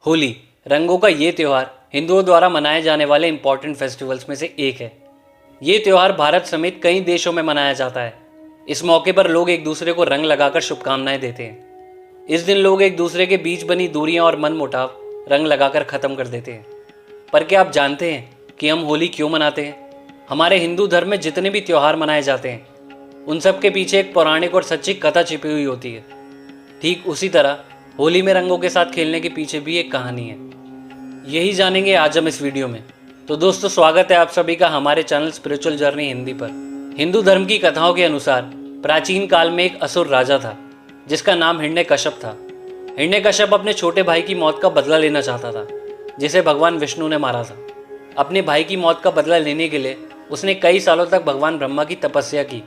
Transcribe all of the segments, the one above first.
होली रंगों का ये त्यौहार हिंदुओं द्वारा मनाए जाने वाले इंपॉर्टेंट फेस्टिवल्स में से एक है। ये त्यौहार भारत समेत कई देशों में मनाया जाता है। इस मौके पर लोग एक दूसरे को रंग लगाकर शुभकामनाएं देते हैं। इस दिन लोग एक दूसरे के बीच बनी दूरियां और मनमुटाव रंग लगाकर ख़त्म कर देते हैं। पर क्या आप जानते हैं कि हम होली क्यों मनाते हैं? हमारे हिंदू धर्म में जितने भी त्यौहार मनाए जाते हैं उन सब के पीछे एक पौराणिक और सच्ची कथा छिपी हुई होती है। ठीक उसी तरह होली में रंगों के साथ खेलने के पीछे भी एक कहानी है। यही जानेंगे आज हम इस वीडियो में। तो दोस्तों, स्वागत है आप सभी का हमारे चैनल स्पिरिचुअल जर्नी हिंदी पर। हिंदू धर्म की कथाओं के अनुसार प्राचीन काल में एक असुर राजा था जिसका नाम हिरण्यकश्यप था। हिरण्यकश्यप अपने छोटे भाई की मौत का बदला लेना चाहता था जिसे भगवान विष्णु ने मारा था। अपने भाई की मौत का बदला लेने के लिए उसने कई सालों तक भगवान ब्रह्मा की तपस्या की।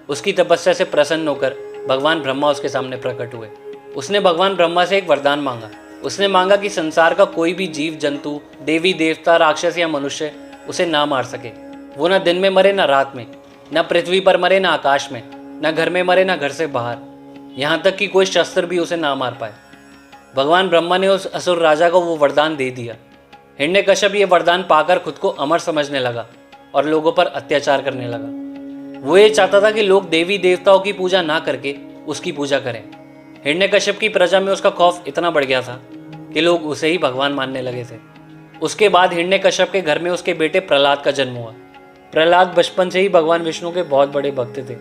उसकी तपस्या से प्रसन्न होकर भगवान ब्रह्मा उसके सामने प्रकट हुए। उसने भगवान ब्रह्मा से एक वरदान मांगा। उसने मांगा कि संसार का कोई भी जीव जंतु, देवी देवता, राक्षस या मनुष्य उसे ना मार सके। वो ना दिन में मरे ना रात में, ना पृथ्वी पर मरे ना आकाश में, ना घर में मरे ना घर से बाहर, यहाँ तक कि कोई शस्त्र भी उसे ना मार पाए। भगवान ब्रह्मा ने उस असुर राजा को वो वरदान दे दिया। हिरण्यकश्यप ये वरदान पाकर खुद को अमर समझने लगा और लोगों पर अत्याचार करने लगा। वो ये चाहता था कि लोग देवी देवताओं की पूजा ना करके उसकी पूजा करें। हिरण्यकश्यप की प्रजा में उसका खौफ इतना बढ़ गया था कि लोग उसे ही भगवान मानने लगे थे। उसके बाद हिरण्यकश्यप के घर में उसके बेटे प्रहलाद का जन्म हुआ। प्रहलाद बचपन से ही भगवान विष्णु के बहुत बड़े भक्त थे।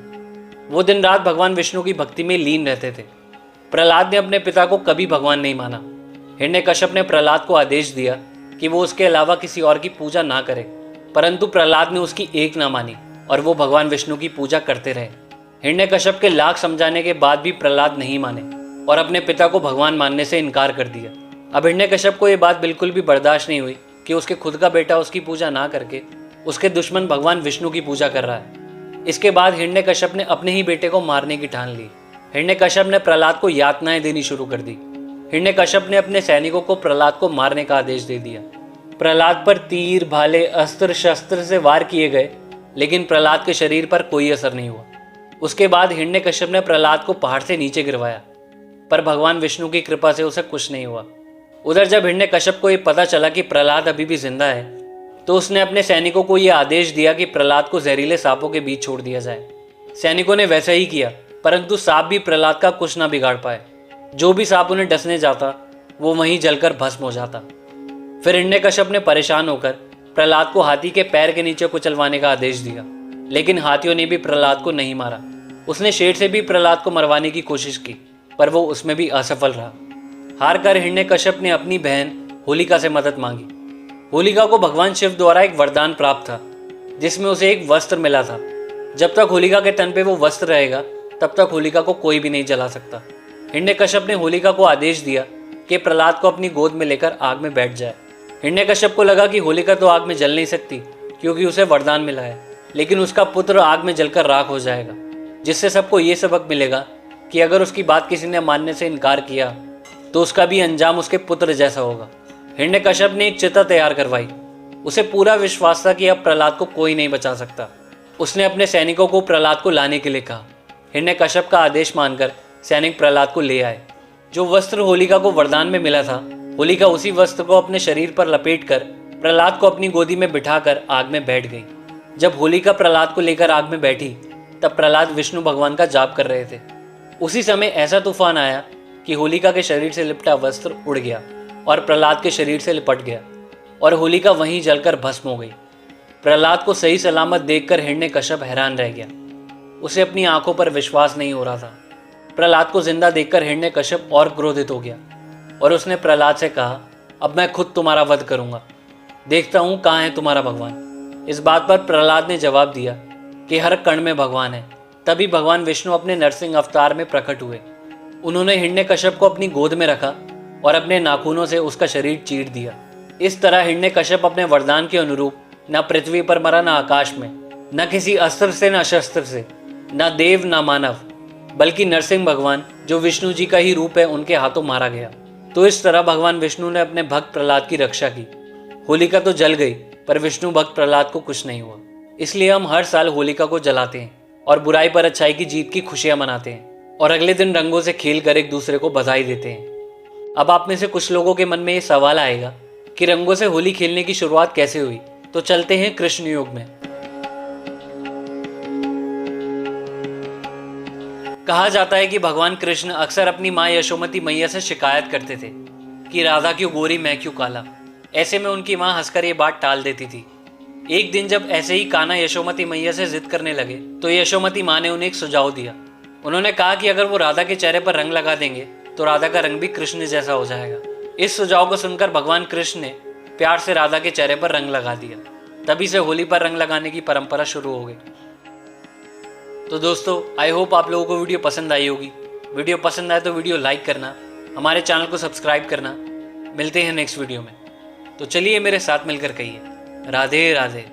वो दिन रात भगवान विष्णु की भक्ति में लीन रहते थे। प्रहलाद ने अपने पिता को कभी भगवान नहीं माना। हिरण्यकश्यप ने प्रहलाद को आदेश दिया कि वो उसके अलावा किसी और की पूजा ना करे, परंतु प्रहलाद ने उसकी एक ना मानी और वो भगवान विष्णु की पूजा करते रहे। हिरण्यकश्यप के लाख समझाने के बाद भी प्रहलाद नहीं माने और अपने पिता को भगवान मानने से इनकार कर दिया। अब हिरण्यकश्यप को ये बात बिल्कुल भी बर्दाश्त नहीं हुई कि उसके खुद का बेटा उसकी पूजा ना करके उसके दुश्मन भगवान विष्णु की पूजा कर रहा है। इसके बाद हिरण्यकश्यप ने अपने ही बेटे को मारने की ठान ली। हिरण्यकश्यप ने प्रहलाद को यातनाएं देनी शुरू कर दी। हिरण्यकश्यप ने अपने सैनिकों को प्रहलाद को मारने का आदेश दे दिया। प्रहलाद पर तीर, भाले, अस्त्र शस्त्र से वार किए गए, लेकिन प्रहलाद के शरीर पर कोई असर नहीं हुआ। उसके बाद हिरण्यकश्यप ने प्रहलाद को पहाड़ से नीचे गिरवाया, पर भगवान विष्णु की कृपा से उसे कुछ नहीं हुआ। उधर जब हिरण्यकश्यप को ये पता चला कि प्रहलाद अभी भी जिंदा है, तो उसने अपने सैनिकों को यह आदेश दिया कि प्रहलाद को जहरीले सांपों के बीच छोड़ दिया जाए। सैनिकों ने वैसा ही किया, परंतु सांप भी प्रहलाद का कुछ ना बिगाड़ पाए। जो भी सांप उन्हें डसने जाता वो वहीं जलकर भस्म हो जाता। फिर हिरण्यकश्यप ने परेशान होकर प्रहलाद को हाथी के पैर के नीचे कुचलवाने का आदेश दिया, लेकिन हाथियों ने भी प्रहलाद को नहीं मारा। उसने शेर से भी प्रहलाद को मरवाने की कोशिश की, पर वो उसमें भी असफल रहा। हार कर हिरण्यकश्यप ने अपनी बहन होलिका से मदद मांगी। होलिका को भगवान शिव द्वारा एक वरदान प्राप्त था जिसमें उसे एक वस्त्र मिला था। जब तक होलिका के तन पे वो वस्त्र रहेगा तब तक होलिका को कोई भी नहीं जला सकता। हिरण्यकश्यप ने होलिका को आदेश दिया कि प्रहलाद को अपनी गोद में लेकर आग में बैठ जाए। हिरण्यकश्यप को लगा कि होलिका तो आग में जल नहीं सकती क्योंकि उसे वरदान मिला है, लेकिन उसका पुत्र आग में जलकर राख हो जाएगा, जिससे सबको ये सबक मिलेगा कि अगर उसकी बात किसी ने मानने से इनकार किया तो उसका भी अंजाम उसके पुत्र जैसा होगा। हिरण्यकश्यप ने एक चिता तैयार करवाई। उसे पूरा विश्वास था कि अब प्रहलाद को कोई नहीं बचा सकता। उसने अपने सैनिकों को प्रहलाद को लाने के लिए कहा। हिरण्यकश्यप का आदेश मानकर सैनिक प्रहलाद को ले आए। जो वस्त्र होलिका को वरदान में मिला था, होलिका उसी वस्त्र को अपने शरीर पर लपेटकर प्रहलाद को अपनी गोदी में बिठाकर आग में बैठ गई। जब होलिका प्रहलाद को लेकर आग में बैठी तब प्रहलाद विष्णु भगवान का जाप कर रहे थे। उसी समय ऐसा तूफान आया कि होलिका के शरीर से लिपटा वस्त्र उड़ गया और प्रहलाद के शरीर से लिपट गया और होलिका वहीं जलकर भस्म हो गई। प्रहलाद को सही सलामत देखकर हिरण्यकश्यप हैरान रह गया। उसे अपनी आंखों पर विश्वास नहीं हो रहा था। प्रहलाद को जिंदा देखकर हिरण्यकश्यप और क्रोधित हो गया और उसने प्रहलाद से कहा, अब मैं खुद तुम्हारा वध करूंगा, देखता हूं कहाँ है तुम्हारा भगवान। इस बात पर प्रहलाद ने जवाब दिया कि हर कण में भगवान है। तभी भगवान विष्णु अपने नरसिंह अवतार में प्रकट हुए। उन्होंने हिरण्यकश्यप को अपनी गोद में रखा और अपने नाखूनों से उसका शरीर चीर दिया। इस तरह हिरण्यकश्यप अपने वरदान के अनुरूप न पृथ्वी पर मरा, न आकाश में, न किसी अस्त्र से न शस्त्र से, न देव न मानव, बल्कि नरसिंह भगवान जो विष्णु जी का ही रूप है उनके हाथों मारा गया। तो इस तरह भगवान विष्णु ने अपने भक्त प्रहलाद की रक्षा की। होलिका तो जल गई पर विष्णु भक्त प्रहलाद को कुछ नहीं हुआ। इसलिए हम हर साल होलिका को जलाते हैं और बुराई पर अच्छाई की जीत की खुशियां मनाते हैं और अगले दिन रंगों से खेल कर एक दूसरे को बधाई देते हैं। अब आप में से कुछ लोगों के मन में ये सवाल आएगा कि रंगों से होली खेलने की शुरुआत कैसे हुई। तो चलते हैं कृष्ण युग में। कहा जाता है कि भगवान कृष्ण अक्सर अपनी माँ यशोमती मैया से शिकायत करते थे कि राधा क्यों गोरी मैं क्यों काला। ऐसे में उनकी माँ हंसकर ये बात टाल देती थी। एक दिन जब ऐसे ही कान्हा यशोमती मैया से जिद करने लगे तो यशोमती माँ ने उन्हें एक सुझाव दिया। उन्होंने कहा कि अगर वो राधा के चेहरे पर रंग लगा देंगे तो राधा का रंग भी कृष्ण जैसा हो जाएगा। इस सुझाव को सुनकर भगवान कृष्ण ने प्यार से राधा के चेहरे पर रंग लगा दिया। तभी से होली पर रंग लगाने की परंपरा शुरू हो गई। तो दोस्तों, आई होप आप लोगों को वीडियो पसंद आई होगी। वीडियो पसंद आए तो वीडियो लाइक करना, हमारे चैनल को सब्सक्राइब करना। मिलते हैं नेक्स्ट वीडियो में। तो चलिए मेरे साथ मिलकर कहिए राधे राधे।